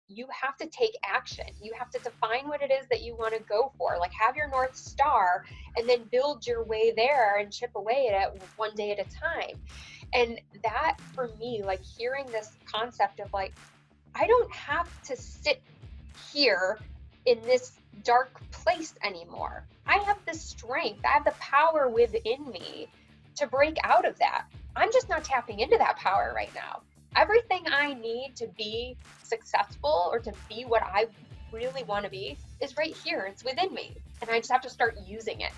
you have to take action. You have to define what it is that you want to go for. Like, have your North Star and then build your way there and chip away at it one day at a time. And that, for me, like, hearing this concept of like, I don't have to sit here in this dark place anymore. I have the strength, I have the power within me to break out of that. I'm just not tapping into that power right now. Everything I need to be successful or to be what I really want to be is right here. It's within me. And I just have to start using it.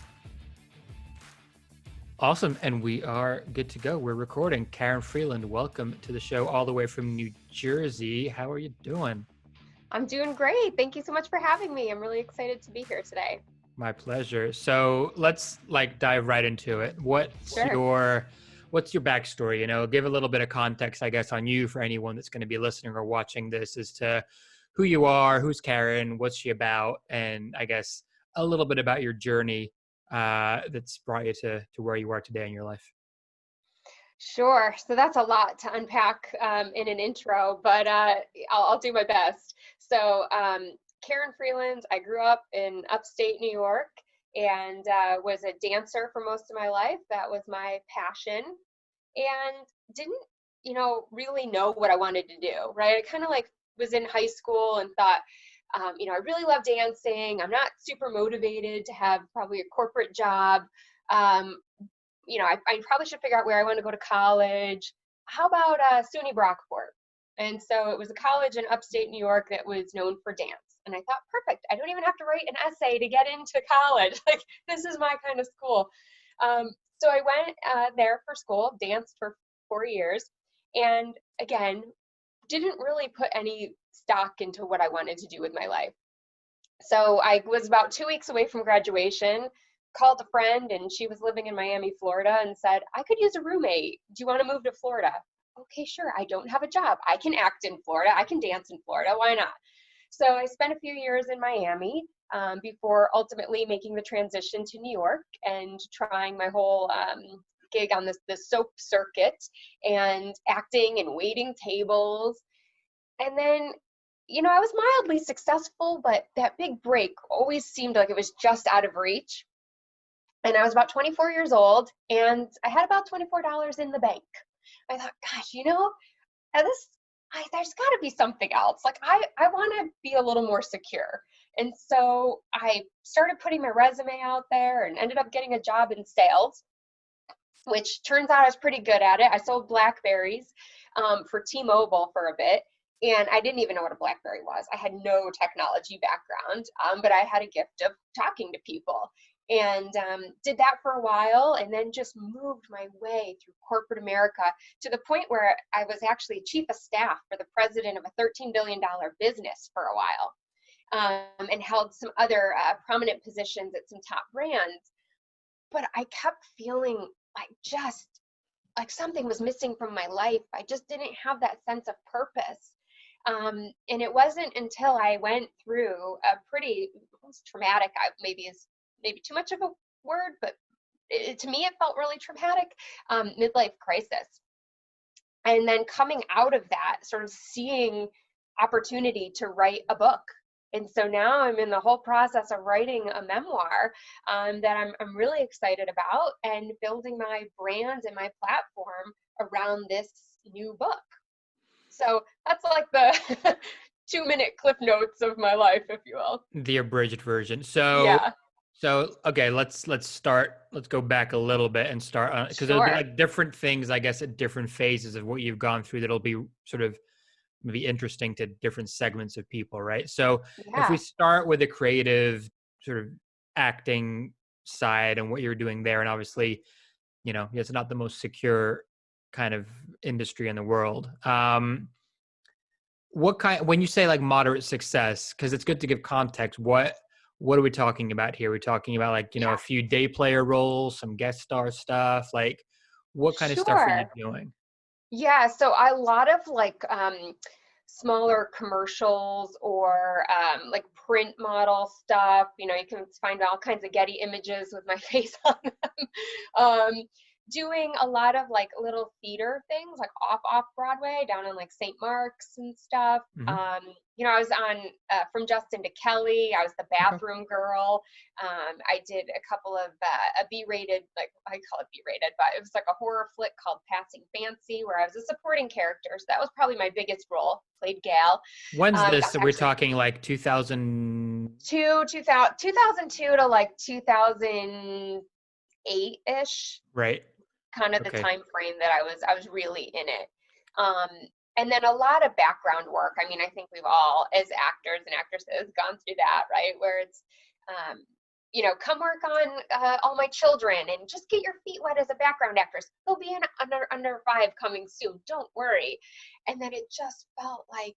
Awesome. And we are good to go. We're recording. Karin Freeland, welcome to the show all the way from New Jersey. How are you doing? I'm doing great. Thank you so much for having me. I'm really excited to be here today. My pleasure. So let's dive right into it. Sure. What's your backstory? You know, give a little bit of context, I guess, on you for anyone that's going to be listening or watching this as to who you are, who's Karin, what's she about, and I guess a little bit about your journey that's brought you to where you are today in your life. Sure. So that's a lot to unpack in an intro, but I'll do my best. So, Karin Freeland, I grew up in upstate New York and was a dancer for most of my life. That was my passion, and didn't, really know what I wanted to do, right? I kind of like was in high school and thought, I really love dancing. I'm not super motivated to have probably a corporate job. Um, I probably should figure out where I want to go to college. How about SUNY Brockport? And so it was a college in upstate New York that was known for dance. And I thought, perfect. I don't even have to write an essay to get into college. Like, this is my kind of school. So I went there for school, danced for 4 years, and again, didn't really put any stock into what I wanted to do with my life. So I was about 2 weeks away from graduation, called a friend, and she was living in Miami, Florida, and said, I could use a roommate. Do you want to move to Florida? Okay, sure. I don't have a job. I can act in Florida. I can dance in Florida. Why not? So I spent a few years in Miami before ultimately making the transition to New York and trying my whole gig on this soap circuit and acting and waiting tables. And then, I was mildly successful, but that big break always seemed like it was just out of reach. And I was about 24 years old, and I had about $24 in the bank. I thought, gosh, there's got to be something else. Like, I want to be a little more secure. And so I started putting my resume out there and ended up getting a job in sales, which turns out I was pretty good at it. I sold Blackberries for T-Mobile for a bit. And I didn't even know what a BlackBerry was. I had no technology background, but I had a gift of talking to people. And did that for a while, and then just moved my way through corporate America to the point where I was actually chief of staff for the president of a $13 billion business for a while, and held some other prominent positions at some top brands. But I kept feeling like something was missing from my life. I just didn't have that sense of purpose. And it wasn't until I went through a pretty traumatic, maybe too much of a word, but to me it felt really traumatic, midlife crisis. And then coming out of that, sort of seeing opportunity to write a book. And so now I'm in the whole process of writing a memoir that I'm really excited about, and building my brand and my platform around this new book. So that's like the 2-minute cliff notes of my life, if you will. The abridged version. Yeah, So okay, let's start. Let's go back a little bit and start on, because there'll be sure. like different things, I guess, at different phases of what you've gone through that'll be sort of maybe interesting to different segments of people, right? So if we Yeah. start with the creative sort of acting side and what you're doing there, and obviously, it's not the most secure kind of industry in the world. When you say like moderate success, because it's good to give context, what are we talking about here? We're talking about like, a Yeah, few day player roles, some guest star stuff, like what kind of stuff are you sure. doing? Yeah, so a lot of like smaller commercials or like print model stuff. You can find all kinds of Getty images with my face on them. doing a lot of like little theater things, like off Broadway, down in like St. Mark's and stuff. Hmm. I was on From Justin to Kelly. I was the Okay. bathroom girl. I did a couple of a B-rated, like I call it B-rated, but it was like a horror flick called Passing Fancy, where I was a supporting character. So that was probably my biggest role. Played Gal. When's this? Got So to we're actually talking like 2000. 2002 to like 2008-ish, Right. kind of the Okay. time frame that I was really in it. Um, and then a lot of background work. I mean, I think we've all, as actors and actresses, gone through that, right? Where it's, come work on All My Children and just get your feet wet as a background actress. There'll be an under 5 coming soon. Don't worry. And then it just felt like,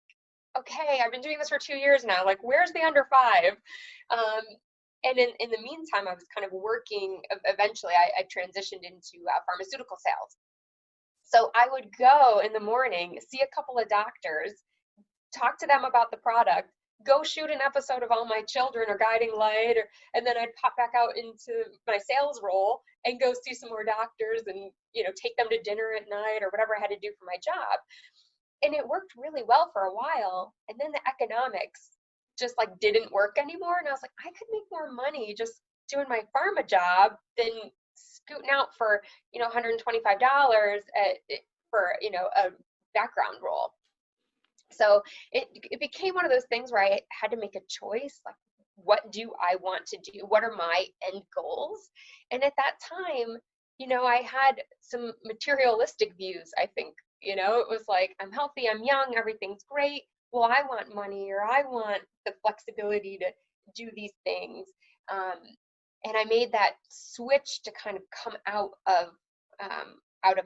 okay, I've been doing this for 2 years now. Like, where's the under 5? Um, and in the meantime, I was kind of working. Eventually, I transitioned into pharmaceutical sales. So I would go in the morning, see a couple of doctors, talk to them about the product, go shoot an episode of All My Children or Guiding Light, and then I'd pop back out into my sales role and go see some more doctors and take them to dinner at night or whatever I had to do for my job. And it worked really well for a while. And then the economics just like didn't work anymore. And I was like, I could make more money just doing my pharma job than scooting out for, $125 for, a background role. So it became one of those things where I had to make a choice, like, what do I want to do? What are my end goals? And at that time, I had some materialistic views, I think. It was like, I'm healthy, I'm young, everything's great. Well, I want money, or I want the flexibility to do these things. And I made that switch to kind of come out of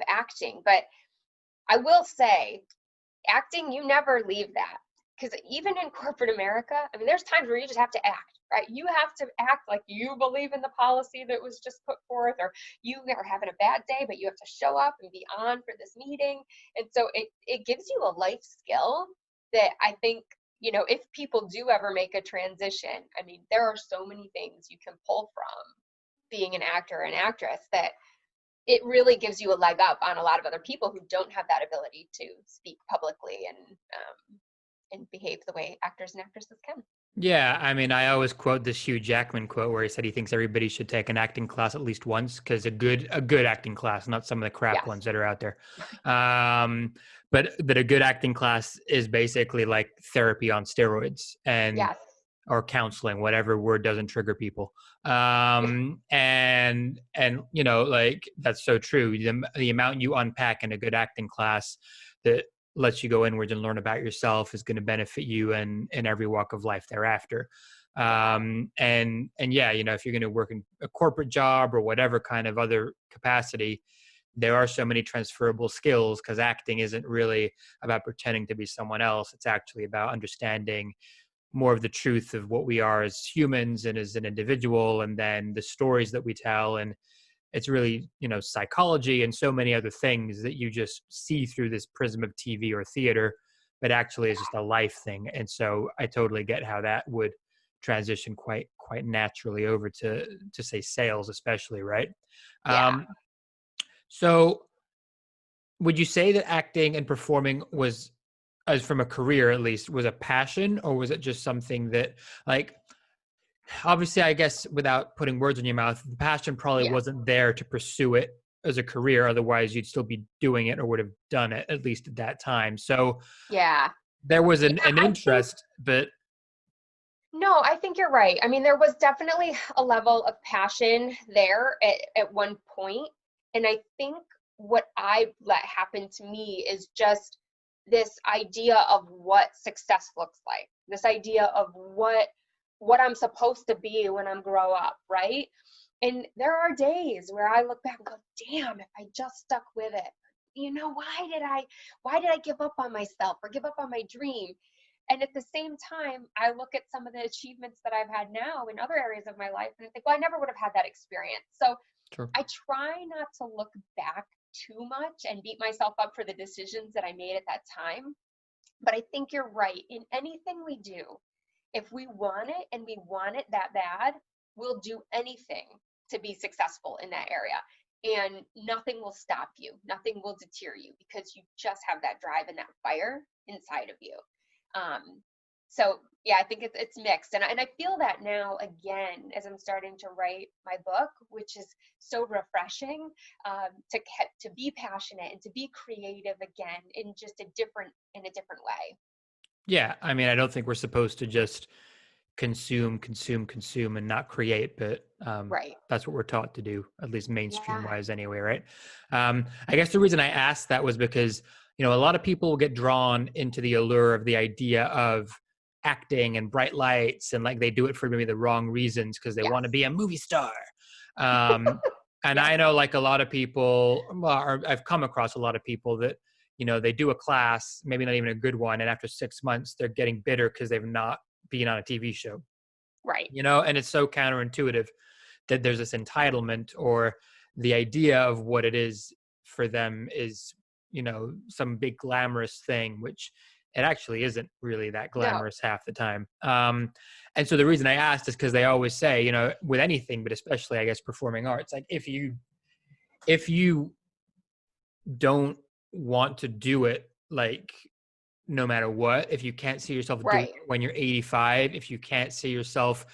acting. But I will say, acting, you never leave that, because even in corporate America, I mean, there's times where you just have to act, right? You have to act like you believe in the policy that was just put forth, or you are having a bad day, but you have to show up and be on for this meeting. And so it gives you a life skill that I think, if people do ever make a transition, I mean, there are so many things you can pull from being an actor or an actress that it really gives you a leg up on a lot of other people who don't have that ability to speak publicly and behave the way actors and actresses can. Yeah, I mean, I always quote this Hugh Jackman quote where he said he thinks everybody should take an acting class at least once, because a good acting class, not some of the crap Yes. ones that are out there. But that a good acting class is basically like therapy on steroids, and Yes. or counseling, whatever word doesn't trigger people. And like, that's so true. The amount you unpack in a good acting class that lets you go inwards and learn about yourself is going to benefit you in every walk of life thereafter. Yeah. And yeah, if you're going to work in a corporate job or whatever kind of other capacity, there are so many transferable skills, because acting isn't really about pretending to be someone else. It's actually about understanding more of the truth of what we are as humans and as an individual, and then the stories that we tell. And it's really, psychology and so many other things that you just see through this prism of TV or theater, but actually is just a life thing. And so I totally get how that would transition quite naturally over to say sales, especially, right? Yeah. So would you say that acting and performing was, as from a career at least, was a passion, or was it just something that, like, obviously, I guess without putting words in your mouth, the passion probably Yeah. wasn't there to pursue it as a career. Otherwise, you'd still be doing it or would have done it, at least at that time. So Yeah. there was Yeah. an I think, interest, but no, I think you're right. I mean, there was definitely a level of passion there at one point. And I think what I let happen to me is just this idea of what success looks like, this idea of what I'm supposed to be when I'm grow up, right? And there are days where I look back and go, damn, if I just stuck with it. Why did I give up on myself or give up on my dream? And at the same time, I look at some of the achievements that I've had now in other areas of my life, and I think, well, I never would have had that experience. So sure. I try not to look back too much and beat myself up for the decisions that I made at that time. But I think you're right. In anything we do, if we want it and we want it that bad, we'll do anything to be successful in that area. and nothing will stop you. Nothing will deter you because you just have that drive and that fire inside of you. So yeah, I think it's mixed, and I feel that now again as I'm starting to write my book, which is so refreshing, to be passionate and to be creative again in just a different way. Yeah, I mean, I don't think we're supposed to just consume and not create, but Right. that's what we're taught to do, at least mainstream Yeah. wise anyway, right? I guess the reason I asked that was because, a lot of people get drawn into the allure of the idea of acting and bright lights, and like they do it for maybe the wrong reasons because they want to Yes. be a movie star. Um, and Yes. I know like a lot of people, well, or I've come across a lot of people that, they do a class, maybe not even a good one, and after 6 months, they're getting bitter because they've not been on a TV show, Right. and it's so counterintuitive that there's this entitlement, or the idea of what it is for them is, some big glamorous thing, which it actually isn't really that No. glamorous half the time. And so the reason I asked is because they always say, with anything, but especially I guess performing arts, like if you don't want to do it, like no matter what, if you can't see yourself doing Right. it when you're 85, if you can't see yourself,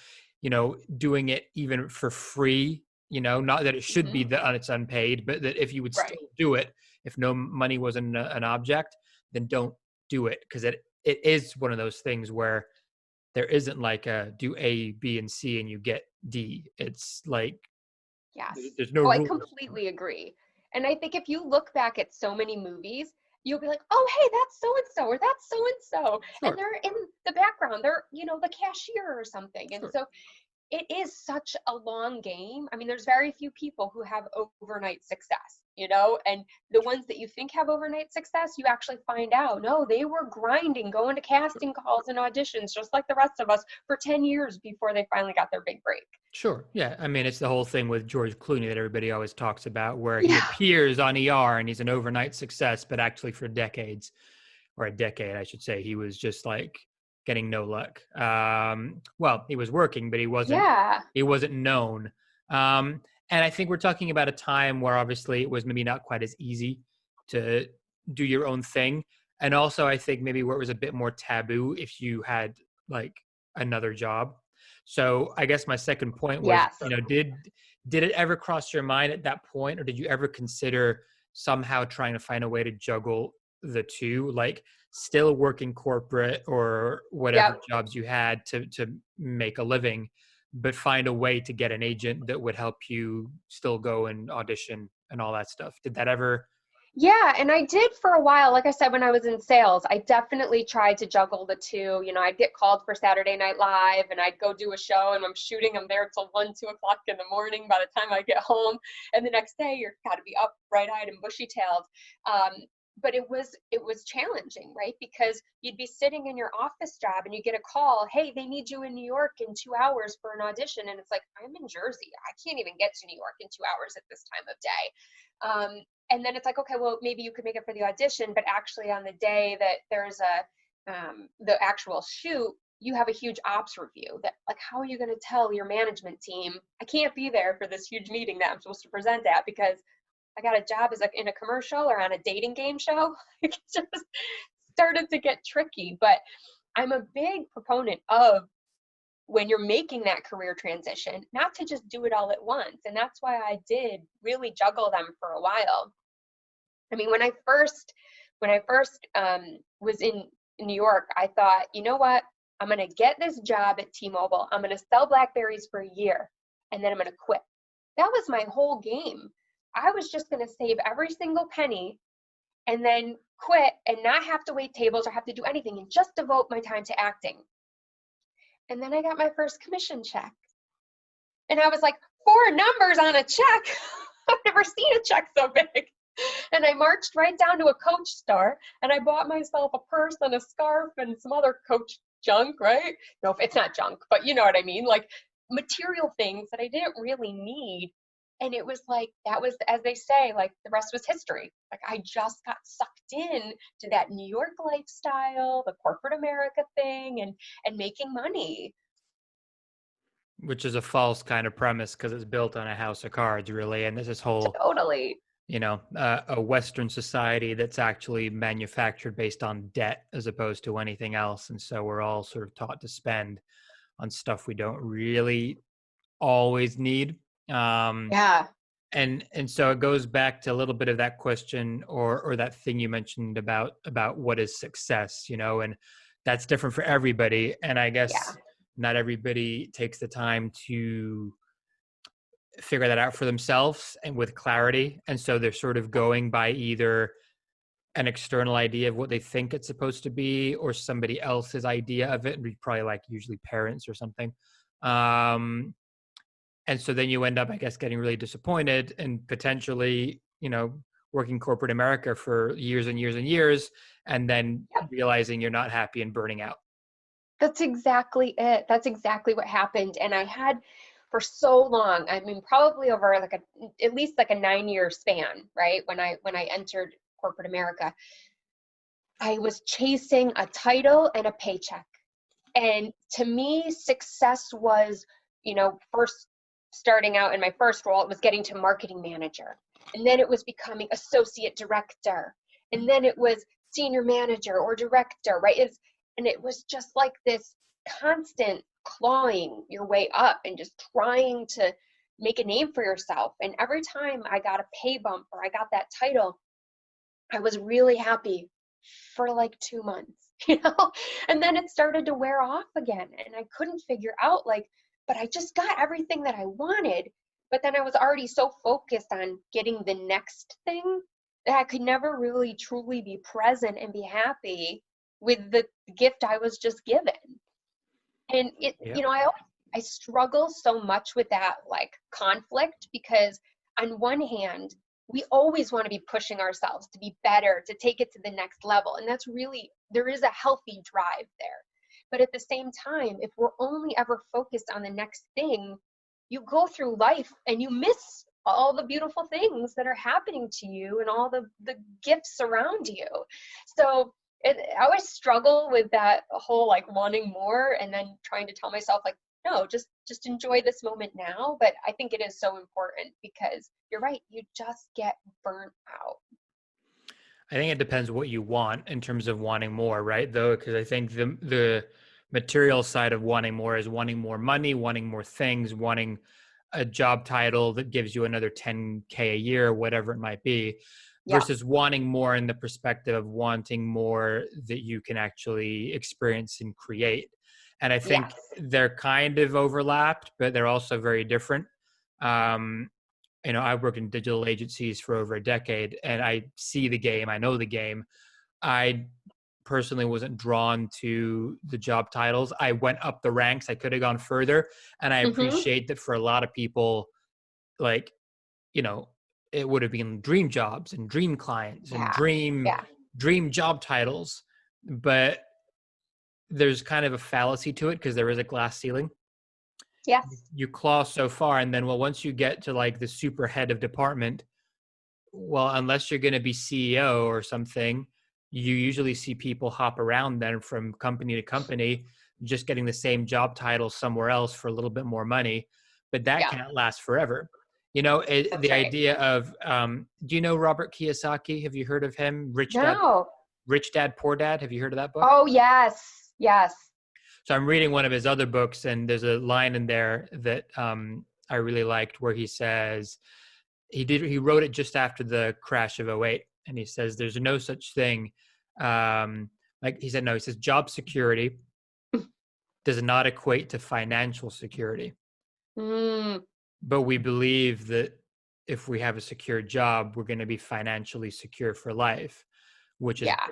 doing it even for free, not that it should be Hmm. that it's unpaid, but that if you would Right. still do it, if no money was an object, then don't do it. Because it is one of those things where there isn't like a do A, B, and C and you get D. It's like Yes. there's no Oh, I rules. completely agree. And I think if you look back at so many movies, you'll be like, oh, hey, that's so and so, or that's so and so. And Sure, they're in the background, they're, the cashier or something. And sure. so it is such a long game. I mean, there's very few people who have overnight success, and the ones that you think have overnight success, you actually find out, no, they were grinding, going to casting calls and auditions, just like the rest of us, for 10 years before they finally got their big break. Sure. Yeah. I mean, it's the whole thing with George Clooney that everybody always talks about, where he Yeah. appears on ER and he's an overnight success, but actually for decades, or a decade, I should say, he was just like getting no luck. Well, he was working, but he wasn't. Yeah. He wasn't known. And I think we're talking about a time where obviously it was maybe not quite as easy to do your own thing, and also I think maybe where it was a bit more taboo if you had like another job. So I guess my second point was, Yes. did it ever cross your mind at that point, or did you ever consider somehow trying to find a way to juggle the two, like still working corporate or whatever Yep. jobs you had to make a living, but find a way to get an agent that would help you still go and audition and all that stuff? Did that ever? Yeah, and I did for a while. Like I said, when I was in sales, I definitely tried to juggle the two. I'd get called for Saturday Night Live and I'd go do a show and I'm shooting. I'm there till 1, 2 o'clock in the morning by the time I get home. And the next day you're got to be up bright-eyed and bushy-tailed. But it was challenging, right? Because you'd be sitting in your office job and you get a call, hey, they need you in New York in 2 hours for an audition. And it's like, I'm in Jersey. I can't even get to New York in 2 hours at this time of day. And then it's like, okay, well, maybe you could make it for the audition, but actually on the day that there's the actual shoot, you have a huge ops review that, like, how are you going to tell your management team, I can't be there for this huge meeting that I'm supposed to present at because I got a job as in a commercial or on a dating game show? It just started to get tricky. But I'm a big proponent of, when you're making that career transition, not to just do it all at once. And that's why I did really juggle them for a while. I mean, when I first was in New York, I thought, you know what? I'm going to get this job at T-Mobile. I'm going to sell Blackberries for a year, and then I'm going to quit. That was my whole game. I was just going to save every single penny and then quit and not have to wait tables or have to do anything and just devote my time to acting. And then I got my first commission check. And I was like, 4 numbers on a check? I've never seen a check so big. And I marched right down to a Coach store and I bought myself a purse and a scarf and some other Coach junk, right? No, it's not junk, but you know what I mean? Like material things that I didn't really need. And it was like, that was, as they say, like the rest was history. Like I just got sucked in to that New York lifestyle, the corporate America thing, and making money. which is a false kind of premise because it's built on a house of cards, really. And this whole, Totally. a Western society that's actually manufactured based on debt as opposed to anything else. And so we're all sort of taught to spend on stuff we don't really always need. Yeah. And so it goes back to a little bit of that question or that thing you mentioned about what is success, and that's different for everybody. And I Yeah. guess not everybody takes the time to figure that out for themselves and with clarity. And so they're sort of going by either an external idea of what they think it's supposed to be or somebody else's idea of it, and probably like usually parents or something. Um, and so then you end up, I guess, getting really disappointed and potentially, working corporate America for years and years and years, and then realizing you're not happy and burning out. That's exactly it. That's exactly what happened. And I had for so long, I mean, probably over like at least like a 9-year span, right? When I entered corporate America, I was chasing a title and a paycheck. And to me, success was, first starting out in my first role, it was getting to marketing manager. And then it was becoming associate director. And then it was senior manager or director, right? And it was just like this constant clawing your way up and just trying to make a name for yourself. And every time I got a pay bump or I got that title, I was really happy for like 2 months, and then it started to wear off again. And I couldn't figure out but I just got everything that I wanted. But then I was already so focused on getting the next thing that I could never really truly be present and be happy with the gift I was just given. And Yeah. I struggle so much with that conflict, because on one hand, we always want to be pushing ourselves to be better, to take it to the next level. And that's really, there is a healthy drive there. But at the same time, if we're only ever focused on the next thing, you go through life and you miss all the beautiful things that are happening to you and all the gifts around you. So I always struggle with that whole wanting more and then trying to tell myself no, just enjoy this moment now. But I think it is so important, because you're right, you just get burnt out. I think it depends what you want in terms of wanting more, right? Though, because I think the material side of wanting more is wanting more money, wanting more things, wanting a job title that gives you another 10K a year, whatever it might be, Yeah. versus wanting more in the perspective of wanting more that you can actually experience and create. And I think Yes. they're kind of overlapped, but they're also very different. Um, I worked in digital agencies for over a decade, and I see the game. I know the game. I personally wasn't drawn to the job titles. I went up the ranks. I could have gone further. And I Mm-hmm. appreciate that for a lot of people, like, you know, it would have been dream jobs and dream clients and Yeah. dream Yeah. dream job titles. But there's kind of a fallacy to it because there is a glass ceiling. Yes. You claw so far, and then once you get to like the super head of department, well, unless you're going to be CEO or something, you usually see people hop around then from company to company, just getting the same job title somewhere else for a little bit more money. But that Yeah. can't last forever. That's The right. idea of, do you know Robert Kiyosaki? Have you heard of him? No. Rich Dad, Poor Dad. Have you heard of that book? Oh, yes. Yes. So I'm reading one of his other books, and there's a line in there that I really liked where he says, he wrote it just after the crash of '08, and he says there's no such thing, like he said, no, he says job security does not equate to financial security, Mm, but we believe that if we have a secure job, we're going to be financially secure for life, which is yeah.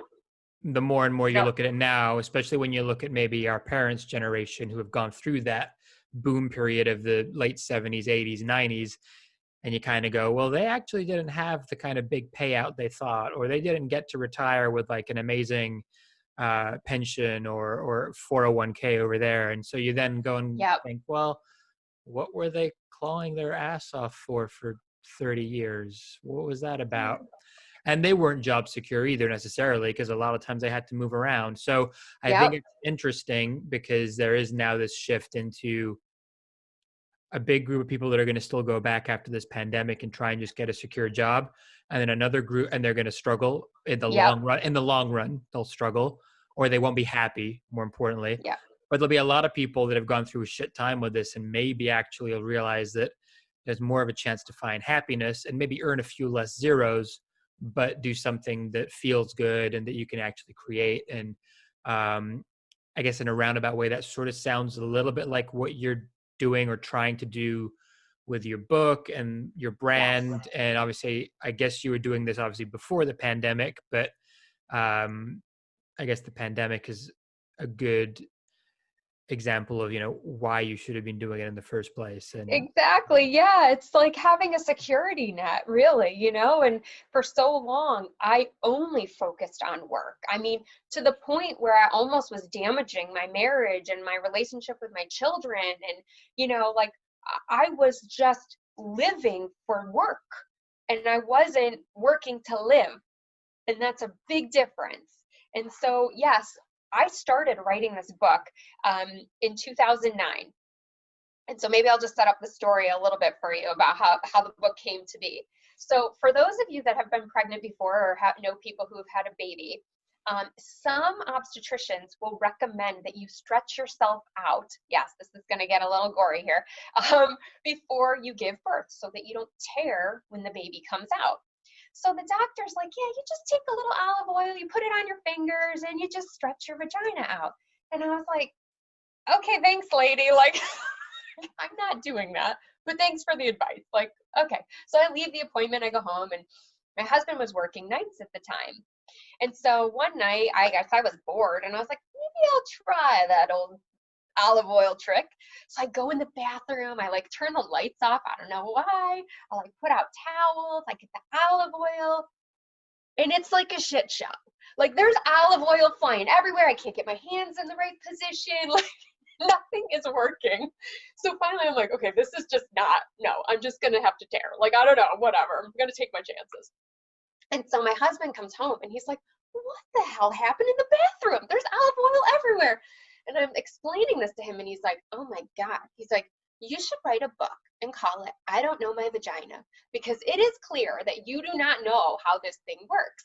the more and more you No. look at it now, especially when you look at maybe our parents' generation who have gone through that boom period of the late 70s, 80s, 90s, and you kind of go, well, they actually didn't have the kind of big payout they thought, or they didn't get to retire with like an amazing pension or 401k over there. And so you then go and Yep. think, well, what were they clawing their ass off for 30 years? What was that about? And they weren't job secure either necessarily, because a lot of times they had to move around. So I think Yep. it's interesting because there is now this shift into a big group of people that are going to still go back after this pandemic and try and just get a secure job. And then another group, and they're going to struggle in the Yep. long run. In the long run, they'll struggle, or they won't be happy, more importantly. Yeah. But there'll be a lot of people that have gone through a shit time with this and maybe actually will realize that there's more of a chance to find happiness and maybe earn a few less zeros, but do something that feels good and that you can actually create. And I guess in a roundabout way, that sort of sounds a little bit like what you're doing or trying to do with your book and your brand. Yes. And obviously, I guess you were doing this obviously before the pandemic, but I guess the pandemic is a good example of, why you should have been doing it in the first place. And Exactly. Yeah. It's like having a security net, really, and for so long, I only focused on work. I mean, to the point where I almost was damaging my marriage and my relationship with my children. And, like I was just living for work and I wasn't working to live. And that's a big difference. And so, yes, I started writing this book in 2009. And so maybe I'll just set up the story a little bit for you about how the book came to be. So for those of you that have been pregnant before or know people who have had a baby, some obstetricians will recommend that you stretch yourself out. Yes, this is going to get a little gory here, before you give birth so that you don't tear when the baby comes out. So the doctor's like, yeah, you just take a little olive oil, you put it on your fingers, and you just stretch your vagina out. And I was like, okay, thanks, lady. Like, I'm not doing that, but thanks for the advice. Like, okay. So I leave the appointment, I go home, and my husband was working nights at the time. And so one night, I guess I was bored, and I was like, maybe I'll try that old olive oil trick. So I go in the bathroom, I like turn the lights off. I don't know why. I like put out towels, I get the olive oil, and it's like a shit show. Like there's olive oil flying everywhere. I can't get my hands in the right position. Like nothing is working. So finally I'm like, okay, this is just no, I'm just gonna have to tear. Like, I don't know, whatever. I'm gonna take my chances. And so my husband comes home and he's like, what the hell happened in the bathroom? There's olive oil everywhere. And I'm explaining this to him and he's like, oh my God. He's like, you should write a book and call it I Don't Know My Vagina, because it is clear that you do not know how this thing works.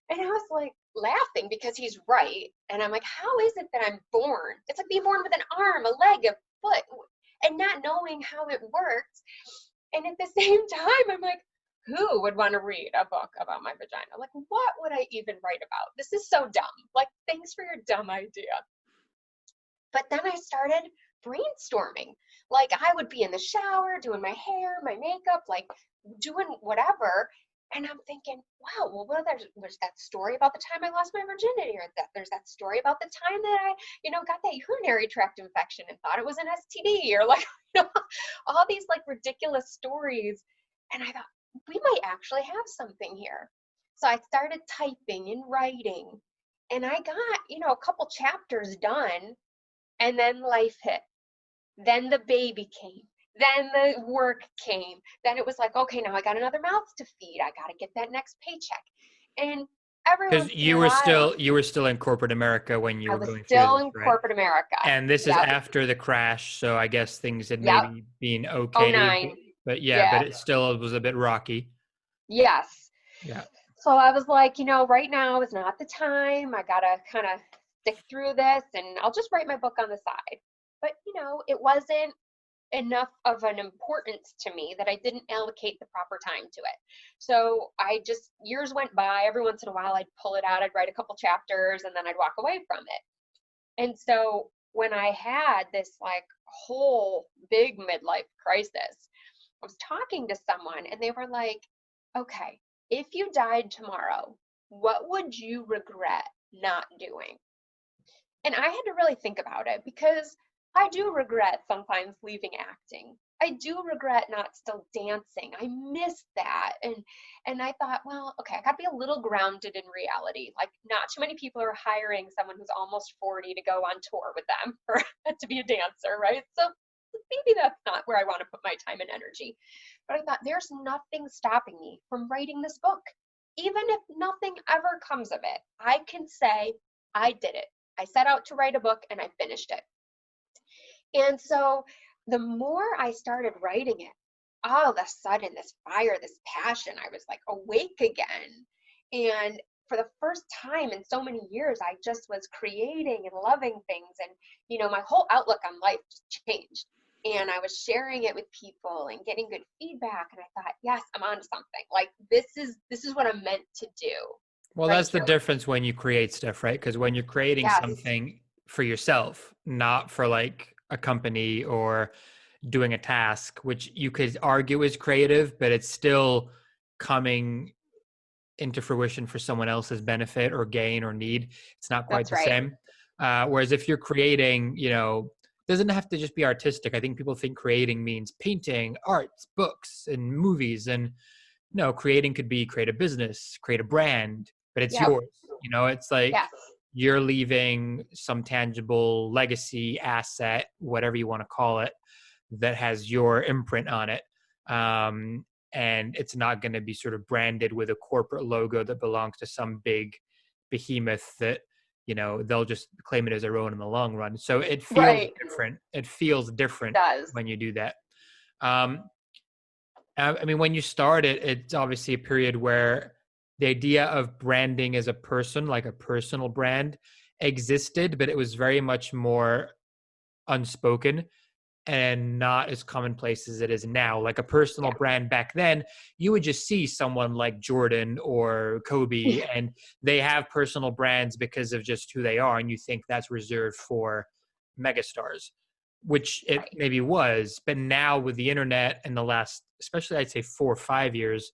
And I was like laughing because he's right. And I'm like, how is it that I'm born? It's like being born with an arm, a leg, a foot, and not knowing how it works. And at the same time, I'm like, who would want to read a book about my vagina? Like, what would I even write about? This is so dumb. Like, thanks for your dumb idea. But then I started brainstorming. Like, I would be in the shower doing my hair, my makeup, like doing whatever. And I'm thinking, wow, well, there's that story about the time I lost my virginity, or there's that story about the time that I, got that urinary tract infection and thought it was an STD, or like, all these like ridiculous stories. And I thought, we might actually have something here. So I started typing and writing, and I got, a couple chapters done, and then life hit. Then the baby came. Then the work came. Then it was like, okay, now I got another mouth to feed. I got to get that next paycheck. And every once because in a while, you were still in corporate America when you I were was going through still this, in right? corporate America. And this is Yep. after the crash, so I guess things had Yep. maybe been okay. 09. But Yeah. but it still was a bit rocky. Yes. Yeah. So I was like, right now is not the time. I got to kind of stick through this, and I'll just write my book on the side. But, it wasn't enough of an importance to me that I didn't allocate the proper time to it. So years went by. Every once in a while I'd pull it out, I'd write a couple chapters, and then I'd walk away from it. And so when I had this like whole big midlife crisis, I was talking to someone and they were like, okay, if you died tomorrow, what would you regret not doing? And I had to really think about it, because I do regret sometimes leaving acting. I do regret not still dancing. I miss that. And I thought, well, okay, I got to be a little grounded in reality. Like, not too many people are hiring someone who's almost 40 to go on tour with them or to be a dancer, right? So maybe that's not where I want to put my time and energy. But I thought, there's nothing stopping me from writing this book. Even if nothing ever comes of it, I can say I did it. I set out to write a book and I finished it. And so the more I started writing it, all of a sudden, this fire, this passion, I was like awake again. And for the first time in so many years, I just was creating and loving things. And, my whole outlook on life just changed. And I was sharing it with people and getting good feedback. And I thought, yes, I'm onto something. Like this is what I'm meant to do Well, right that's the here with difference when you create stuff, right? Because when you're creating yes, something for yourself, not for like a company or doing a task, which you could argue is creative, but it's still coming into fruition for someone else's benefit or gain or need. It's not quite that's the right. same. Whereas if you're creating, doesn't have to just be artistic. I think people think creating means painting, arts, books, and movies. And no, creating could be create a business, create a brand, but it's Yep. yours. It's like Yes. you're leaving some tangible legacy, asset, whatever you want to call it, that has your imprint on it. And it's not going to be sort of branded with a corporate logo that belongs to some big behemoth that they'll just claim it as their own in the long run. So it feels Right. different. It feels It different does. when you do that. I mean, when you start it, it's obviously a period where the idea of branding as a person, like a personal brand, existed, but it was very much more unspoken and not as commonplace as it is now. Like a personal Yeah. brand back then, you would just see someone like Jordan or Kobe, and they have personal brands because of just who they are, and you think that's reserved for megastars, which it Right. maybe was. But now with the internet and the last, especially I'd say 4 or 5 years,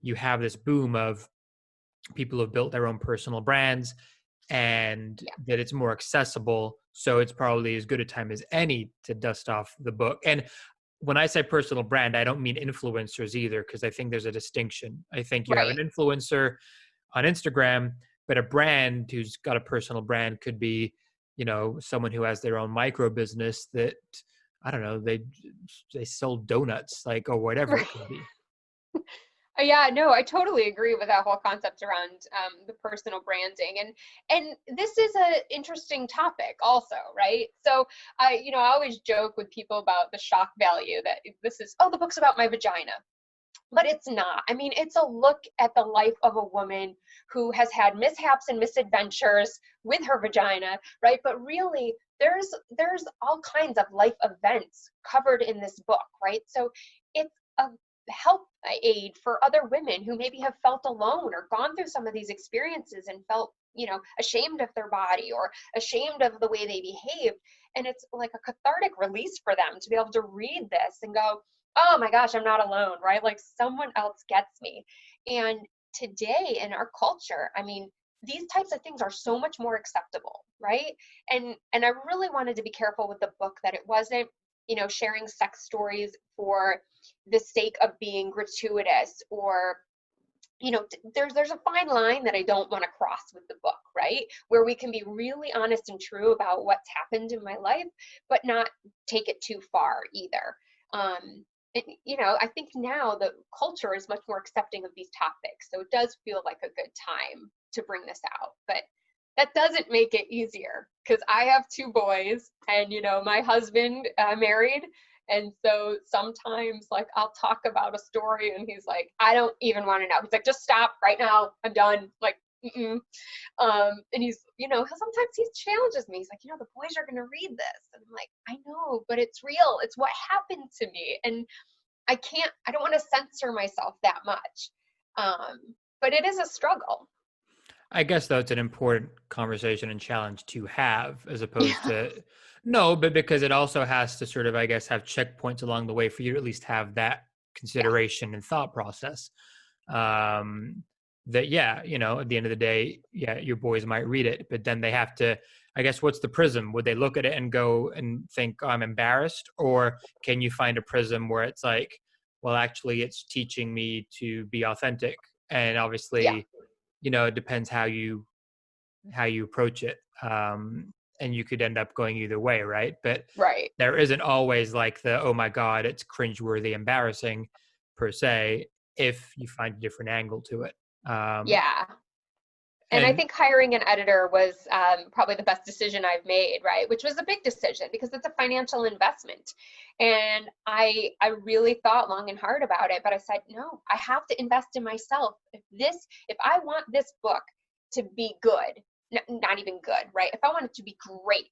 you have this boom of people who have built their own personal brands and Yeah. that it's more accessible. So it's probably as good a time as any to dust off the book. And when I say personal brand, I don't mean influencers either, because I think there's a distinction. I think you have an Right. influencer on Instagram, but a brand who's got a personal brand could be, someone who has their own micro business that, I don't know, they sell donuts, like, or whatever it could be. Yeah, no, I totally agree with that whole concept around the personal branding, and this is an interesting topic also, right? So I always joke with people about the shock value that this is, oh, the book's about my vagina, but it's not. I mean, it's a look at the life of a woman who has had mishaps and misadventures with her vagina, right? But really, there's all kinds of life events covered in this book, right? So it's a help aid for other women who maybe have felt alone or gone through some of these experiences and felt ashamed of their body or ashamed of the way they behaved, and it's like a cathartic release for them to be able to read this and go, oh my gosh, I'm not alone, right? Like someone else gets me. And today in our culture, I mean, these types of things are so much more acceptable, right? And I really wanted to be careful with the book that it wasn't, sharing sex stories for the sake of being gratuitous or there's a fine line that I don't want to cross with the book, right? Where we can be really honest and true about what's happened in my life, but not take it too far either. I think now the culture is much more accepting of these topics, so it does feel like a good time to bring this out. But that doesn't make it easier because I have two boys, and my husband married, and so sometimes, like, I'll talk about a story and he's like, I don't even want to know. He's like, just stop right now. I'm done. Like, mm-mm. And he's, sometimes he challenges me. He's like, the boys are going to read this. And I'm like, I know, but it's real. It's what happened to me. And I don't want to censor myself that much. But it is a struggle. I guess though it's an important conversation and challenge to have as opposed Yeah. to no, but because it also has to sort of, I guess, have checkpoints along the way for you to at least have that Yes. consideration and thought process. Um, that yeah, at the end of the day, yeah, your boys might read it, but then they have to, I guess, what's the prism? Would they look at it and go and think, oh, I'm embarrassed? Or can you find a prism where it's like, well, actually it's teaching me to be authentic? And Yeah. obviously, it depends how you approach it, and you could end up going either way, right? But Right. there isn't always like the, oh my god, it's cringeworthy, embarrassing per se, if you find a different angle to it. um, Yeah. And I And think hiring an editor was probably the best decision I've made, right? Which was a big decision because it's a financial investment. And I really thought long and hard about it, but I said, no, I have to invest in myself. If I want this book to be good, not even good, right? If I want it to be great,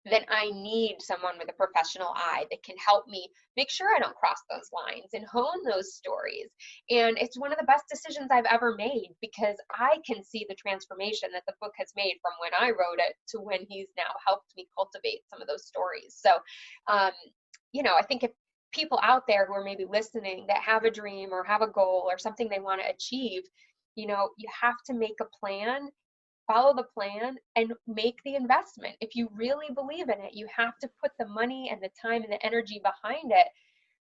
then I need someone with a professional eye that can help me make sure I don't cross those lines and hone those stories. And it's one of the best decisions I've ever made because I can see the transformation that the book has made from when I wrote it to when he's now helped me cultivate some of those stories. So, I think if people out there who are maybe listening that have a dream or have a goal or something they want to achieve, you have to make a plan, follow the plan, and make the investment. If you really believe in it, you have to put the money and the time and the energy behind it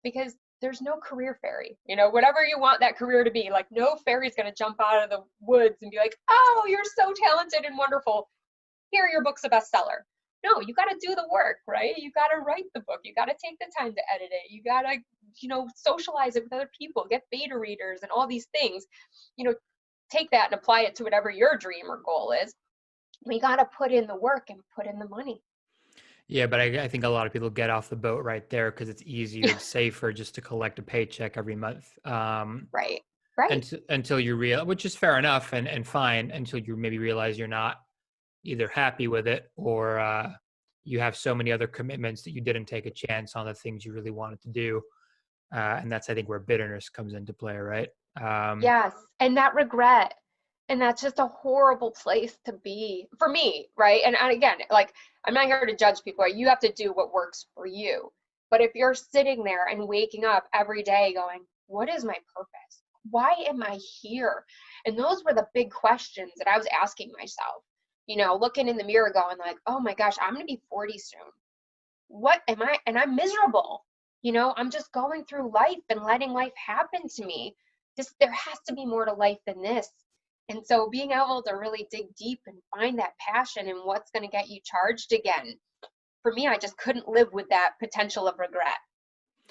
because there's no career fairy. Whatever you want that career to be, like no fairy's going to jump out of the woods and be like, oh, you're so talented and wonderful. Here, your book's a bestseller. No, you got to do the work, right? You got to write the book. You got to take the time to edit it. You got to, socialize it with other people, get beta readers and all these things. Take that and apply it to whatever your dream or goal is. We got to put in the work and put in the money. yeah, but I think a lot of people get off the boat right there because it's easier and safer just to collect a paycheck every month. Right. Until you which is fair enough and fine, until you maybe realize you're not either happy with it or you have so many other commitments that you didn't take a chance on the things you really wanted to do. And that's, I think, where bitterness comes into play, right? Yes. And that regret. And that's just a horrible place to be for me, right? And again, like, I'm not here to judge people. Right? You have to do what works for you. But if you're sitting there and waking up every day going, what is my purpose? Why am I here? And those were the big questions that I was asking myself, looking in the mirror going like, oh my gosh, I'm going to be 40 soon. What am I? And I'm miserable. I'm just going through life and letting life happen to me. There has to be more to life than this. And so being able to really dig deep and find that passion and what's going to get you charged again, for me, I just couldn't live with that potential of regret.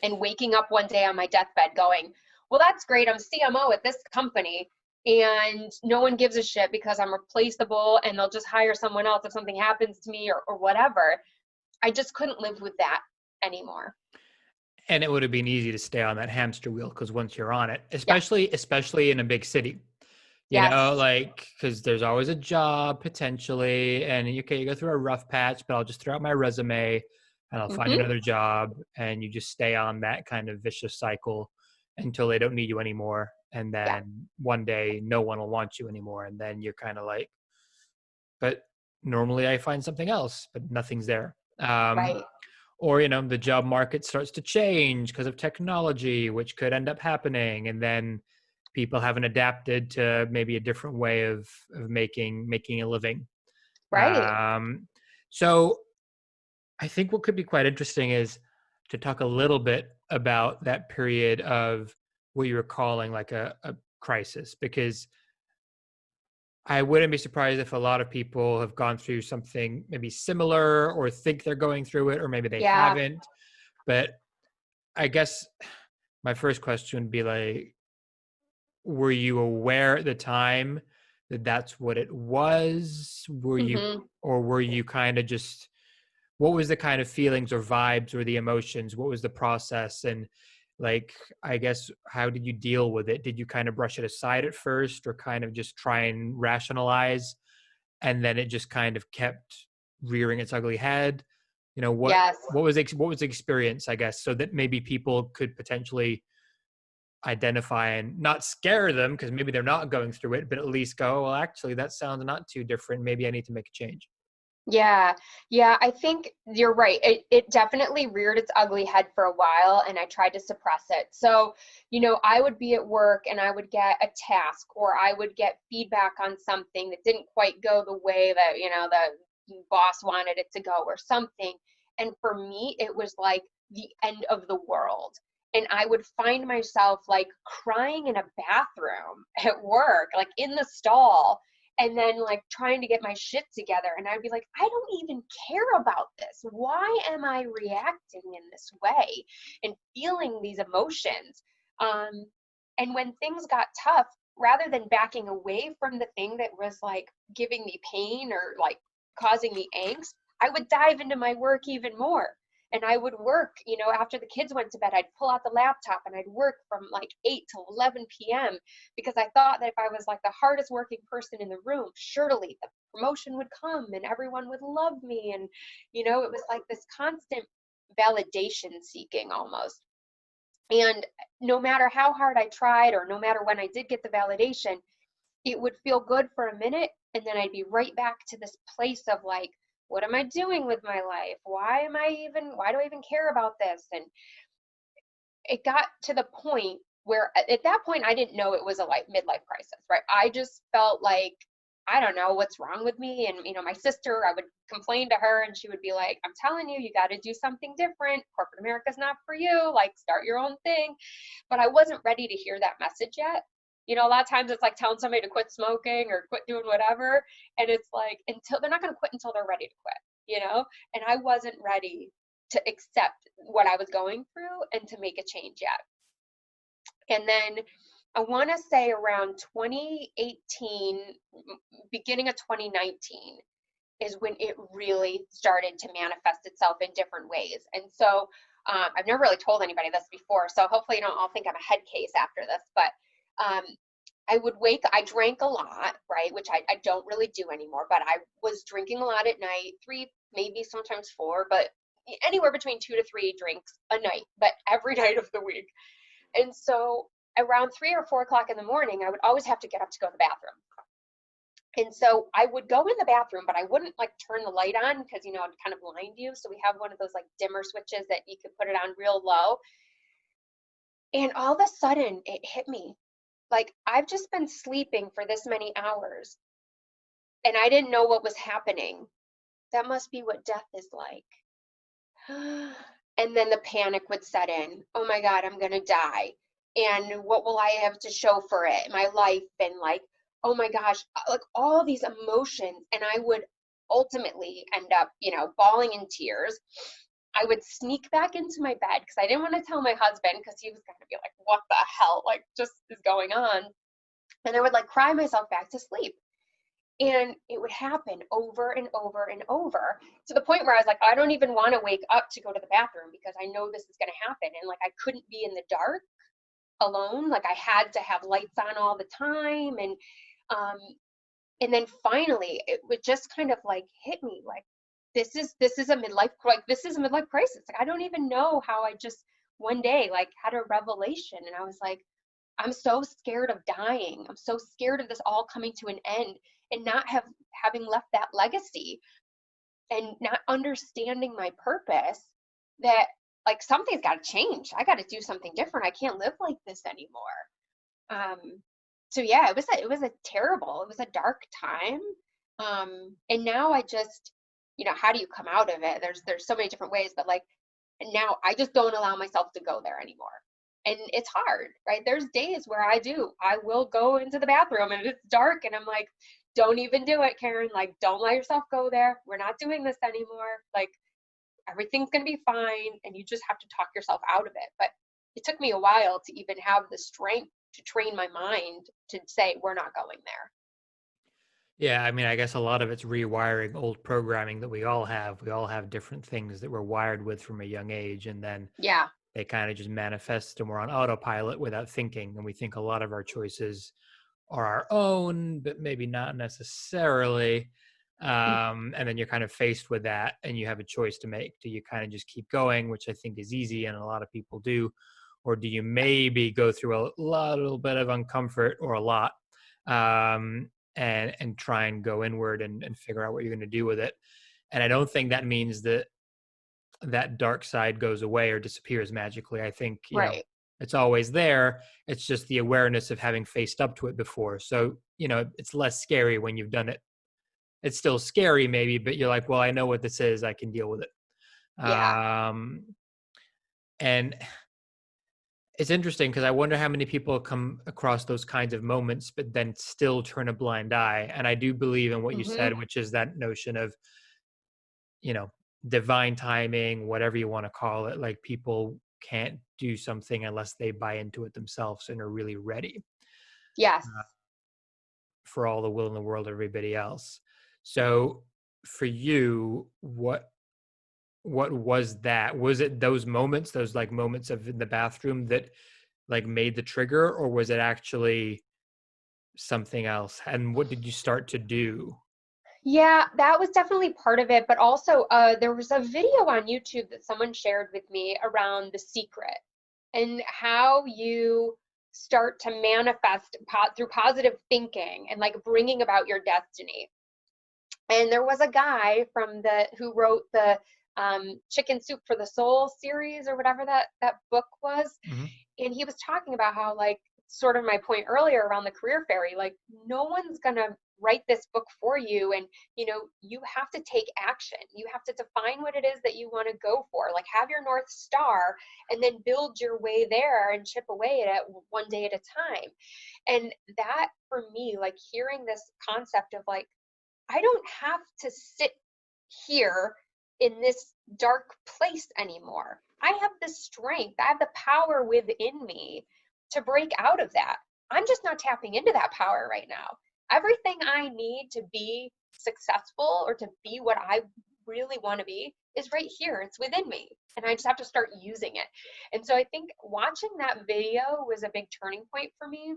And waking up one day on my deathbed going, well, that's great. I'm CMO at this company and no one gives a shit because I'm replaceable and they'll just hire someone else if something happens to me or whatever. I just couldn't live with that anymore. And it would have been easy to stay on that hamster wheel because once you're on it, Yeah. especially in a big city, Yes. like, because there's always a job potentially, and okay, you go through a rough patch, but I'll just throw out my resume and I'll find Mm-hmm. another job, and you just stay on that kind of vicious cycle until they don't need you anymore, and Yeah. then one day no one will want you anymore, and then you're kind of like, but normally I find something else, but nothing's there. Right. Or the job market starts to change because of technology, which could end up happening, and then people haven't adapted to maybe a different way of making a living. Right. So I think what could be quite interesting is to talk a little bit about that period of what you were calling like a crisis, because I wouldn't be surprised if a lot of people have gone through something maybe similar or think they're going through it, or maybe they Yeah. haven't. But I guess my first question would be like, were you aware at the time that that's what it was? Mm-hmm. Or were you kind of just, what was the kind of feelings or vibes or the emotions? What was the process? And like, I guess, how did you deal with it? Did you kind of brush it aside at first or kind of just try and rationalize? And then it just kind of kept rearing its ugly head? What, Yes. what was the experience, I guess, so that maybe people could potentially identify and not scare them because maybe they're not going through it, but at least go, well, actually, that sounds not too different. Maybe I need to make a change. Yeah. Yeah. I think you're right. It definitely reared its ugly head for a while and I tried to suppress it. So, I would be at work and I would get a task or I would get feedback on something that didn't quite go the way that, the boss wanted it to go or something. And for me, it was like the end of the world. And I would find myself like crying in a bathroom at work, like in the stall and then like trying to get my shit together. And I'd be like, I don't even care about this. Why am I reacting in this way and feeling these emotions? And when things got tough, rather than backing away from the thing that was like giving me pain or like causing me angst, I would dive into my work even more. And I would work, after the kids went to bed, I'd pull out the laptop and I'd work from like 8 to 11 p.m. because I thought that if I was like the hardest working person in the room, surely the promotion would come and everyone would love me. And, it was like this constant validation seeking almost. And no matter how hard I tried, or no matter when I did get the validation, it would feel good for a minute. And then I'd be right back to this place of like, what am I doing with my life? Why do I even care about this? And it got to the point where at that point, I didn't know it was a like midlife crisis, right? I just felt like, I don't know what's wrong with me. And, my sister, I would complain to her and she would be like, I'm telling you, you got to do something different. Corporate America's not for you. Like, start your own thing. But I wasn't ready to hear that message yet. A lot of times it's like telling somebody to quit smoking or quit doing whatever. And it's like, until they're not going to quit until they're ready to quit, and I wasn't ready to accept what I was going through and to make a change yet. And then I want to say around 2018, beginning of 2019 is when it really started to manifest itself in different ways. And so I've never really told anybody this before, so hopefully you don't all think I'm a head case after this, but I drank a lot, right? Which I don't really do anymore, but I was drinking a lot at night, 3, maybe sometimes 4, but anywhere between 2 to 3 drinks a night, but every night of the week. And so around 3 or 4 o'clock in the morning, I would always have to get up to go to the bathroom. And so I would go in the bathroom, but I wouldn't like turn the light on because, it'd kind of blind you. So we have one of those like dimmer switches that you could put it on real low. And all of a sudden it hit me. Like, I've just been sleeping for this many hours and I didn't know what was happening. That must be what death is like. And then the panic would set in. Oh my God, I'm going to die. And what will I have to show for it? My life, and like, oh my gosh, like all these emotions. And I would ultimately end up, bawling in tears. I would sneak back into my bed because I didn't want to tell my husband because he was going to be like, what the hell, like, just is going on? And I would like cry myself back to sleep. And it would happen over and over and over to the point where I was like, I don't even want to wake up to go to the bathroom because I know this is going to happen. And like, I couldn't be in the dark alone. Like, I had to have lights on all the time. And then finally it would just kind of like hit me like, this is a midlife, like, this is a midlife crisis. Like, I don't even know how I just one day like had a revelation. And I was like, I'm so scared of dying. I'm so scared of this all coming to an end and not having left that legacy and not understanding my purpose, that like something's got to change. I got to do something different. I can't live like this anymore. So yeah, it was a dark time. And now I just, how do you come out of it? There's so many different ways, but like now I just don't allow myself to go there anymore. And it's hard, right? There's days where I will go into the bathroom and it's dark and I'm like, don't even do it, Karin. Like, don't let yourself go there. We're not doing this anymore. Like, everything's going to be fine. And you just have to talk yourself out of it. But it took me a while to even have the strength to train my mind to say, we're not going there. Yeah, I mean, I guess a lot of it's rewiring old programming that we all have. We all have different things that we're wired with from a young age, and then Yeah. they kind of just manifest and we're on autopilot without thinking. And we think a lot of our choices are our own, but maybe not necessarily. And then you're kind of faced with that and you have a choice to make. Do you kind of just keep going, which I think is easy and a lot of people do? Or do you maybe go through a little bit of uncomfort or a lot, and try and go inward and figure out what you're going to do with it? And I don't think that means that dark side goes away or disappears magically. I think, Right. it's always there. It's just the awareness of having faced up to it before. So, it's less scary when you've done it. It's still scary maybe, but you're like, well, I know what this is. I can deal with it. Yeah. And it's interesting because I wonder how many people come across those kinds of moments, but then still turn a blind eye. And I do believe in what you Mm-hmm. said, which is that notion of, divine timing, whatever you want to call it. Like, people can't do something unless they buy into it themselves and are really ready. Yes. for all the will in the world of everybody else. So for you, what was that? Was it those moments, those like moments of in the bathroom that like made the trigger, or was it actually something else? And what did you start to do? Yeah, that was definitely part of it, but also there was a video on YouTube that someone shared with me around the secret and how you start to manifest through positive thinking and like bringing about your destiny. And there was a guy from the who wrote the Chicken Soup for the Soul series or whatever that book was, Hmm. and he was talking about how like sort of my point earlier around the career fairy, like no one's gonna write this book for you, and you have to take action. You have to define what it is that you want to go for, like have your north star and then build your way there and chip away at it one day at a time. And that for me, like hearing this concept of like I don't have to sit here in this dark place anymore. I have the strength, I have the power within me to break out of that. I'm just not tapping into that power right now. Everything I need to be successful or to be what I really want to be is right here. It's within me. And I just have to start using it. And so I think watching that video was a big turning point for me.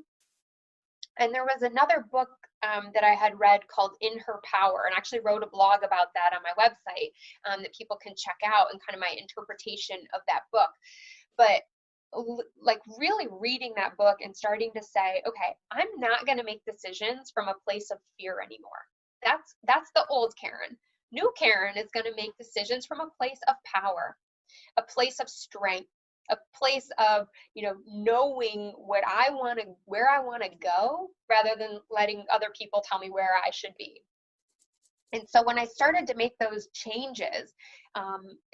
And there was another book that I had read called In Her Power, and I actually wrote a blog about that on my website that people can check out and kind of my interpretation of that book. But like really reading that book and starting to say, okay, I'm not going to make decisions from a place of fear anymore. That's the old Karin. New Karin is going to make decisions from a place of power, a place of strength, a place of knowing what I want to where I want to go rather than letting other people tell me where I should be. And so when I started to make those changes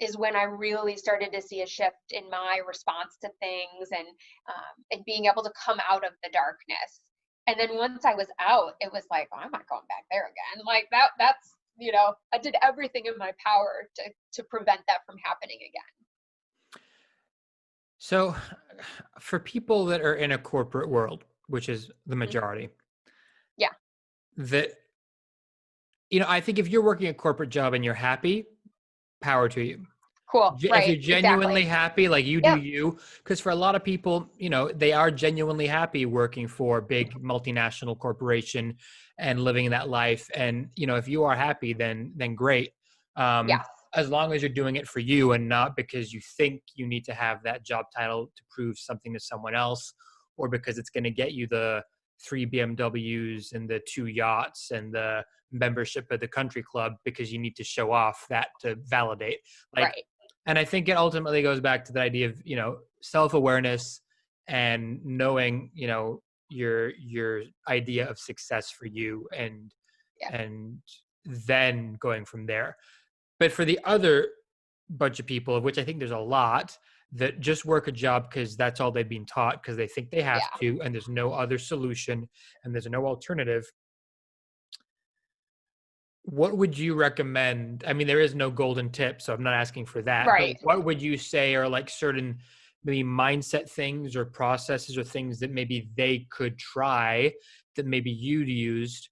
is when I really started to see a shift in my response to things and being able to come out of the darkness. And then once I was out, it was like, oh, I'm not going back there again. Like that's I did everything in my power to prevent that from happening again. So for people that are in a corporate world, which is the Mhm. majority, Yeah, that I think if you're working a corporate job and you're happy, power to you. cool. If Right, you're genuinely exactly. happy, like you do Yep. you, because for a lot of people, they are genuinely happy working for a big multinational corporation and living that life. And if you are happy, then great. Um, Yes. as long as you're doing it for you and not because you think you need to have that job title to prove something to someone else, or because it's going to get you the 3 BMWs and the 2 yachts and the membership of the country club because you need to show off that to validate. Like, Right. and I think it ultimately goes back to the idea of self-awareness and knowing your idea of success for you, Yeah. and then going from there. But for the other bunch of people, of which I think there's a lot, that just work a job because that's all they've been taught, because they think they have Yeah. to and there's no other solution and there's no alternative, what would you recommend? I mean, there is no golden tip, so I'm not asking for that, but Right. what would you say are like certain maybe mindset things or processes or things that maybe they could try that maybe you'd used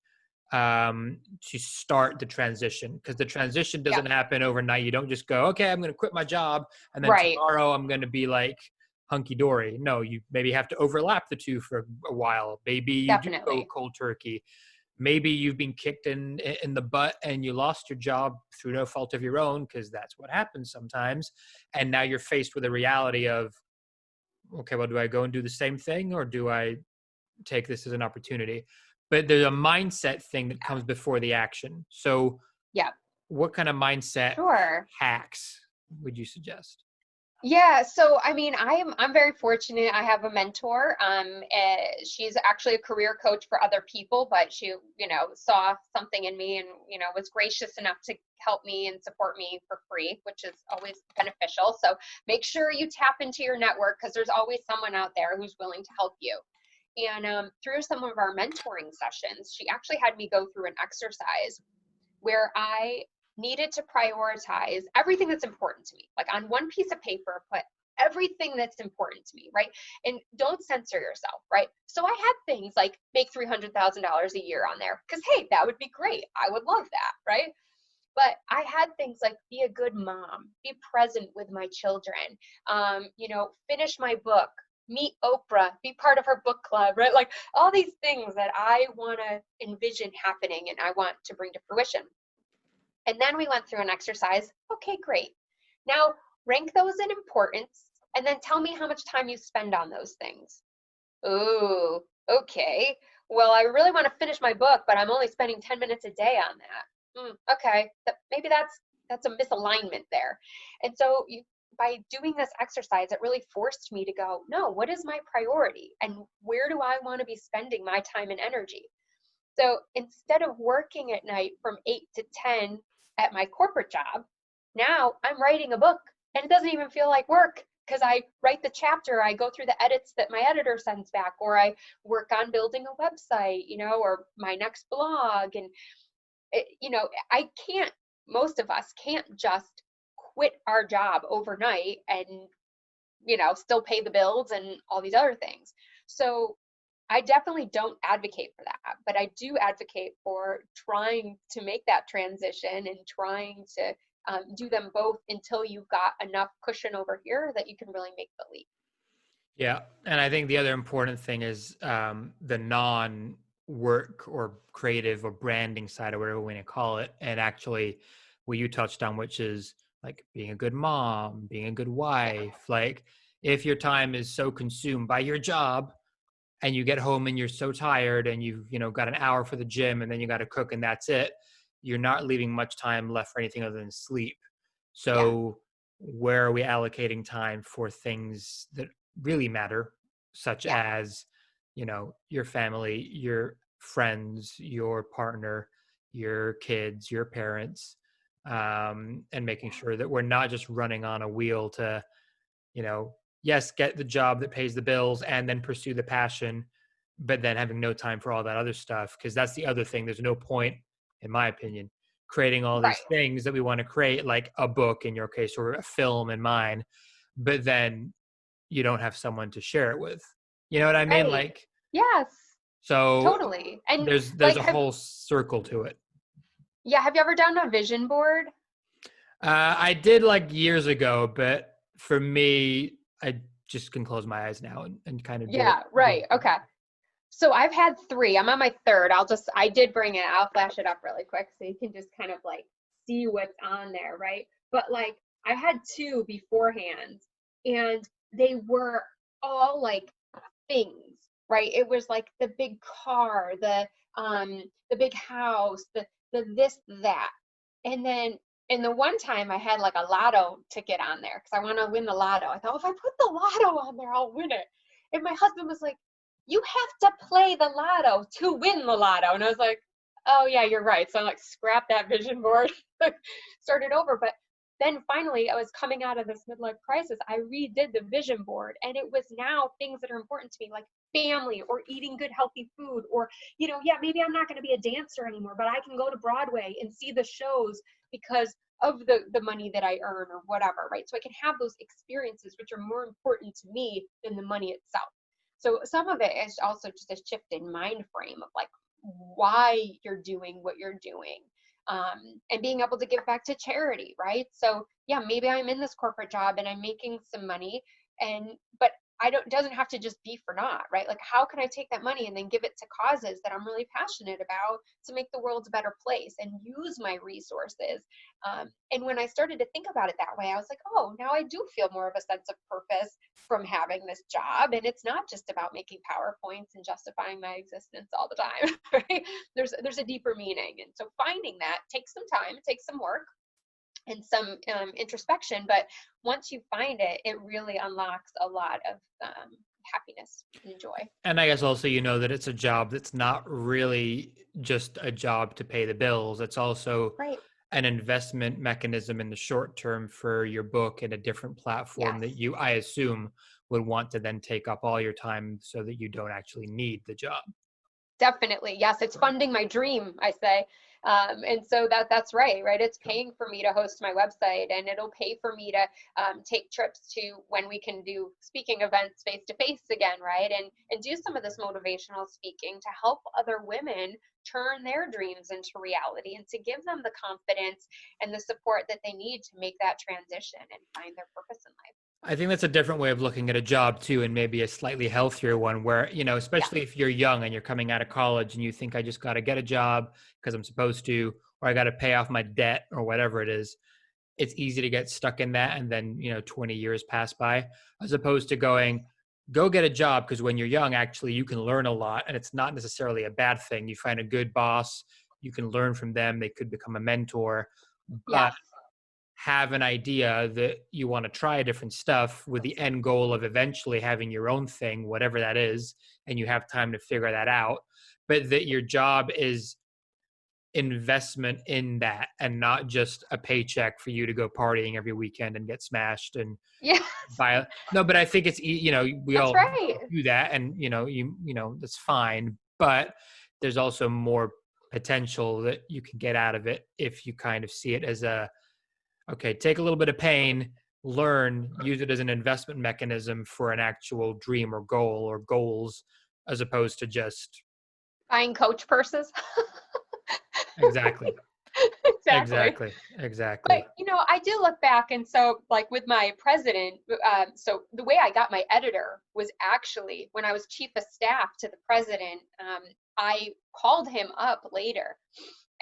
to start the transition? Because the transition Yeah. doesn't happen overnight. You don't just go, okay, I'm going to quit my job and then Right. tomorrow I'm going to be like hunky dory. No, you maybe have to overlap the two for a while. Maybe you do go Definitely. cold turkey. Maybe you've been kicked in the butt and you lost your job through no fault of your own, because that's what happens sometimes, and now you're faced with a reality of, okay, well, do I go and do the same thing or do I take this as an opportunity? But there's a mindset thing that Yeah. comes before the action. So Yeah. what kind of mindset Sure. hacks would you suggest? Yeah, so I mean, I'm very fortunate. I have a mentor. She's actually a career coach for other people, but she, saw something in me and, was gracious enough to help me and support me for free, which is always beneficial. So make sure you tap into your network because there's always someone out there who's willing to help you. And through some of our mentoring sessions, she actually had me go through an exercise where I needed to prioritize everything that's important to me. Like on one piece of paper, put everything that's important to me, right? And don't censor yourself, right? So I had things like make $300,000 a year on there because, hey, that would be great. I would love that, right? But I had things like be a good mom, be present with my children, finish my book, meet Oprah, be part of her book club, right? Like all these things that I want to envision happening and I want to bring to fruition. And then we went through an exercise. Okay, great. Now rank those in importance and then tell me how much time you spend on those things. Ooh, okay. Well, I really want to finish my book, but I'm only spending 10 minutes a day on that. Okay, maybe that's a misalignment there. And so by doing this exercise, it really forced me to go, no, what is my priority? And where do I want to be spending my time and energy? So instead of working at night from 8 to 10 at my corporate job, now I'm writing a book and it doesn't even feel like work because I write the chapter, I go through the edits that my editor sends back, or I work on building a website, or my next blog. And, most of us can't just quit our job overnight and, still pay the bills and all these other things. So I definitely don't advocate for that, but I do advocate for trying to make that transition and trying to do them both until you've got enough cushion over here that you can really make the leap. Yeah. And I think the other important thing is the non-work or creative or branding side or whatever we want to call it. And actually what you touched on, which is like being a good mom, being a good wife. Like if your time is so consumed by your job and you get home and you're so tired and you've, got an hour for the gym and then you got to cook and that's it, you're not leaving much time left for anything other than sleep. So where are we allocating time for things that really matter, such as, your family, your friends, your partner, your kids, your parents, and making sure that we're not just running on a wheel to, yes, get the job that pays the bills and then pursue the passion, but then having no time for all that other stuff. Because that's the other thing. There's no point, in my opinion, creating all these things that we want to create, like a book in your case or a film in mine, but then you don't have someone to share it with. You know what I mean? Like, yes, so totally. And there's like, a whole circle to it. Yeah. Have you ever done a vision board? I did like years ago, but for me, I just can close my eyes now and kind of do it. Yeah, right. Okay. So I've had 3. I'm on my 3rd. I did bring it. I'll flash it up really quick so you can just kind of like see what's on there, right? But like I had 2 beforehand and they were all like things, right? It was like the big car, the big house, the this, that. And then the one time I had like a lotto ticket on there because I want to win the lotto. I thought if I put the lotto on there, I'll win it. And my husband was like, you have to play the lotto to win the lotto. And I was like, oh yeah, you're right. So I like scrap that vision board, started over. But then finally I was coming out of this midlife crisis. I redid the vision board and it was now things that are important to me, like family or eating good, healthy food, or, maybe I'm not going to be a dancer anymore, but I can go to Broadway and see the shows because of the money that I earn or whatever, right? So I can have those experiences, which are more important to me than the money itself. So some of it is also just a shift in mind frame of like why you're doing what you're doing, and being able to give back to charity, right? So yeah, maybe I'm in this corporate job and I'm making some money, but it doesn't have to just be for naught, right? Like how can I take that money and then give it to causes that I'm really passionate about to make the world a better place and use my resources? And when I started to think about it that way, I was like, oh, now I do feel more of a sense of purpose from having this job. And it's not just about making PowerPoints and justifying my existence all the time, right? There's a deeper meaning. And so finding that takes some time, it takes some work and some introspection, but once you find it, it really unlocks a lot of happiness and joy. And I guess also, that it's a job that's not really just a job to pay the bills. It's also an investment mechanism in the short term for your book and a different platform that you, I assume, would want to then take up all your time so that you don't actually need the job. Definitely. Yes. It's funding my dream, I say. And so that's right. It's paying for me to host my website, and it'll pay for me to take trips to when we can do speaking events face to face again, right? And do some of this motivational speaking to help other women turn their dreams into reality, and to give them the confidence and the support that they need to make that transition and find their purpose in life. I think that's a different way of looking at a job too, and maybe a slightly healthier one where, Yeah. especially if you're young and you're coming out of college and you think I just got to get a job because I'm supposed to, or I got to pay off my debt or whatever it is. It's easy to get stuck in that. And then, 20 years pass by, as opposed to going, go get a job. Because when you're young, actually, you can learn a lot, and it's not necessarily a bad thing. You find a good boss, you can learn from them. They could become a mentor, but Yes. have an idea that you want to try different stuff with the end goal of eventually having your own thing, whatever that is, and you have time to figure that out. But that your job is investment in that, and not just a paycheck for you to go partying every weekend and get smashed and Yes. buy. No, but I think it's, we That's all right. do that, and that's fine. But there's also more potential that you can get out of it if you kind of see it as okay, take a little bit of pain, learn, use it as an investment mechanism for an actual dream or goal or goals, as opposed to just Buying Coach purses. exactly, Exactly. exactly, exactly. But I do look back, and so like with my president, so the way I got my editor was actually when I was chief of staff to the president. I called him up later,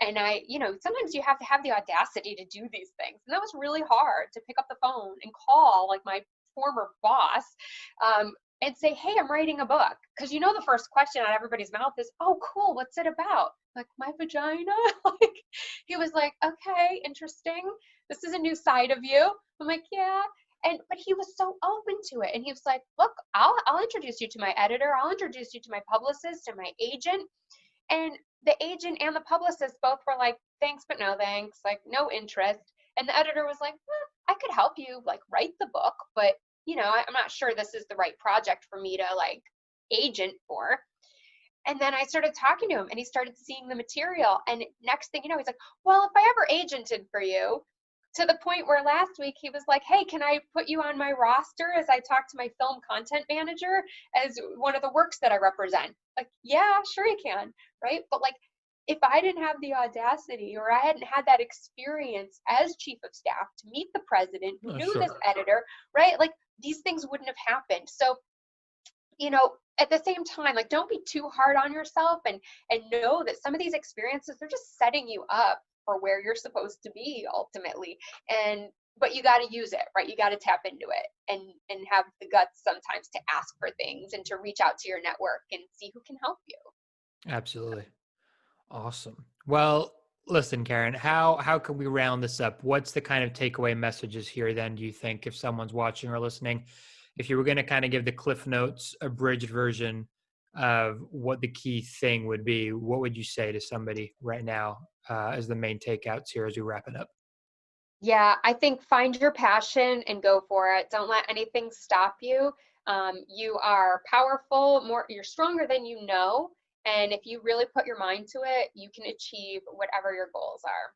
and sometimes you have to have the audacity to do these things, and that was really hard to pick up the phone and call like my former boss, and say, hey, I'm writing a book. Because the first question out of everybody's mouth is, oh, cool, what's it about? Like, my vagina? Like, he was like, okay, interesting. This is a new side of you. I'm like, yeah. But he was so open to it. And he was like, look, I'll introduce you to my editor. I'll introduce you to my publicist and my agent. And the agent and the publicist both were like, thanks, but no thanks, like no interest. And the editor was like, I could help you like write the book, but I'm not sure this is the right project for me to like agent for. And then I started talking to him, and he started seeing the material. And next thing you know, he's like, well, if I ever agented for you, to the point where last week he was like, hey, can I put you on my roster as I talk to my film content manager as one of the works that I represent? Like, yeah, sure you can, right? But like, if I didn't have the audacity, or I hadn't had that experience as chief of staff to meet the president who knew Sure. this editor, right? Like, these things wouldn't have happened. So, at the same time, like, don't be too hard on yourself, and know that some of these experiences, they're just setting you up for where you're supposed to be ultimately. But you got to use it, right? You got to tap into it, and have the guts sometimes to ask for things and to reach out to your network and see who can help you. Absolutely. Awesome. Well, listen, Karin, how can we round this up? What's the kind of takeaway messages here then, do you think, if someone's watching or listening? If you were going to kind of give the Cliff Notes abridged version of what the key thing would be, what would you say to somebody right now as the main takeouts here as we wrap it up? Yeah, I think find your passion and go for it. Don't let anything stop you. You are powerful, you're stronger than you know. And if you really put your mind to it, you can achieve whatever your goals are.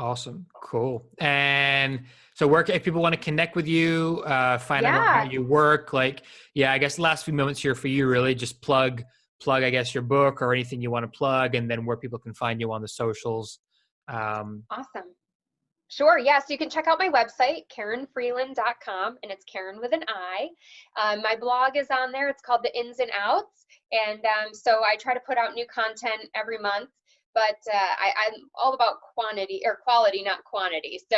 Awesome. Cool. And so if people want to connect with you, find out more how Yeah, you work, like, yeah, I guess the last few moments here for you, really just plug, I guess, your book or anything you want to plug, and then where people can find you on the socials. awesome. Sure, yeah. So you can check out my website, KarinFreeland.com, and it's Karin with an I. My blog is on there. It's called The Ins and Outs. And so I try to put out new content every month, but I'm all about quantity or quality, not quantity. So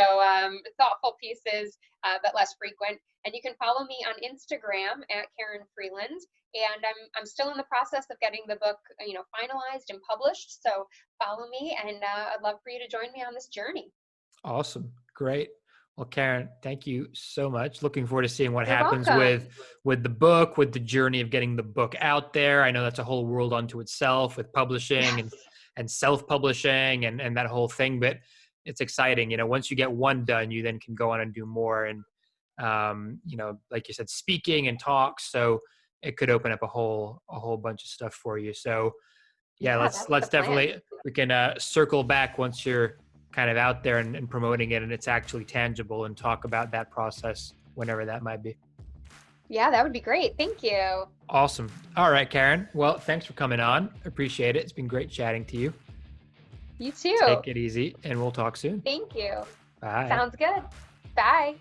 thoughtful pieces, but less frequent. And you can follow me on Instagram at Karin Freeland. And I'm still in the process of getting the book, finalized and published. So follow me, and I'd love for you to join me on this journey. Awesome. Great. Well, Karin, thank you so much. Looking forward to seeing what You're happens welcome. with the book, with the journey of getting the book out there. I know that's a whole world unto itself with publishing Yes. and self-publishing and that whole thing, but it's exciting. Once you get one done, you then can go on and do more, and like you said, speaking and talks. So it could open up a whole bunch of stuff for you. So Yeah, Yeah, let's that's the plan. definitely, we can circle back once you're kind of out there and promoting it and it's actually tangible, and talk about that process whenever that might be. Yeah, that would be great. Thank you. Awesome. All right, Karin. Well, thanks for coming on. Appreciate it. It's been great chatting to you. You too. Take it easy, and we'll talk soon. Thank you. Bye. Sounds good. Bye.